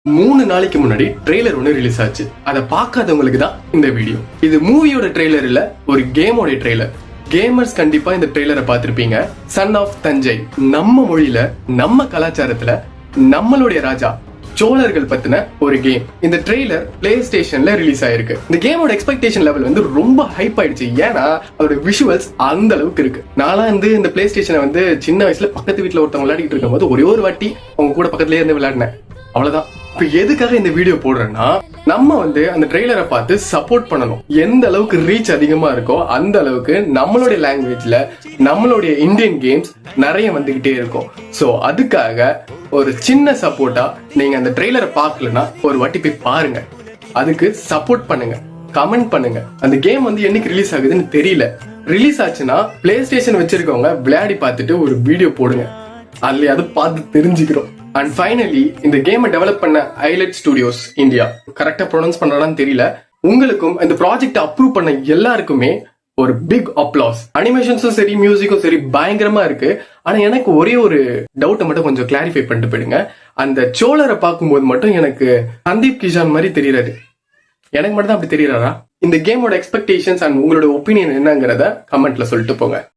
3 நாளைக்கு முன்னாடி ட்ரெய்லர் ஒன்று ரிலீஸ் ஆச்சு. அதை பார்க்காதவங்களுக்கு தான் இந்த வீடியோ. இது மூவியோட ட்ரெய்லர் இல்ல, ஒரு கேமோட ட்ரெய்லர். கேமர்ஸ் கண்டிப்பா இந்த ட்ரெய்லரை பார்த்திருப்பீங்க. சன் ஆஃப் தஞ்சை, நம்ம மொழியில, நம்ம கலாச்சாரத்துல, நம்மளுடைய ராஜா சோழர்கள் பத்தின ஒரு கேம். இந்த ட்ரெய்லர் பிளே ஸ்டேஷன்ல ரிலீஸ் ஆயிருக்கு. இந்த கேமோட எக்ஸ்பெக்டேஷன் லெவல் வந்து ரொம்ப ஹைப் ஆயிடுச்சு. ஏன்னா அதோட விஷுவல்ஸ் அந்த அளவுக்கு இருக்கு. நான்லாம் வந்து இந்த பிளே ஸ்டேஷனை வந்து சின்ன வயசுல பக்கத்து வீட்டுல ஒருத்தவங்க விளையாடிட்டு இருக்கும் போது ஒரே ஒரு வாட்டி அவங்க கூட பக்கத்துலயே இருந்து விளையாடினேன். அவ்வளவுதான். இப்ப எதுக்காக இந்த வீடியோ போடுறேன்னா, நம்ம வந்து அந்த ட்ரெய்லரை பார்த்து சப்போர்ட் பண்ணணும். எந்த அளவுக்கு ரீச் அதிகமா இருக்கோ அந்த அளவுக்கு நம்மளுடைய லாங்குவேஜ்ல நம்மளுடைய இந்தியன் கேம்ஸ் நிறைய வந்துகிட்டே இருக்கும். சோ அதுக்காக ஒரு சின்ன சப்போர்ட்டா, நீங்க அந்த ட்ரெய்லரை பார்க்கலன்னா ஒரு வாட்டி போய் பாருங்க. அதுக்கு சப்போர்ட் பண்ணுங்க, கமெண்ட் பண்ணுங்க. அந்த கேம் வந்து என்னைக்கு ரிலீஸ் ஆகுதுன்னு தெரியல. ரிலீஸ் ஆச்சுன்னா பிளே ஸ்டேஷன் வச்சிருக்கவங்க விளையாடி பார்த்துட்டு ஒரு வீடியோ போடுங்க. அதுல அது பார்த்து தெரிஞ்சுக்கிறோம். அண்ட் ஃபைனலி இந்த கேமை டெவலப் பண்ண ஐலட் ஸ்டுடியோஸ் இந்தியா, கரெக்டா ப்ரொனவுன்ஸ் பண்றான்னு தெரியல, உங்களுக்கும் இந்த ப்ராஜெக்ட் அப்ரூவ் பண்ண எல்லாருக்குமே ஒரு பிக் அப்ளாஸ். அனிமேஷன்ஸும் சரி, மியூசிக்கும் சரி பயங்கரமா இருக்கு. ஆனா எனக்கு ஒரே ஒரு டவுட்டை மட்டும் கொஞ்சம் கிளாரிஃபை பண்ணிட்டு போயிடுங்க. அந்த சோழரை பார்க்கும்போது மட்டும் எனக்கு சந்தீப் கிஷான் மாதிரி தெரியறாரு. எனக்கு மட்டும் தான் அப்படி தெரியறாரா? இந்த கேமோட எக்ஸ்பெக்டேஷன்ஸ் அண்ட் உங்களோட ஒப்பீனியன் என்னங்கிறத கமெண்ட்ல சொல்லிட்டு போங்க.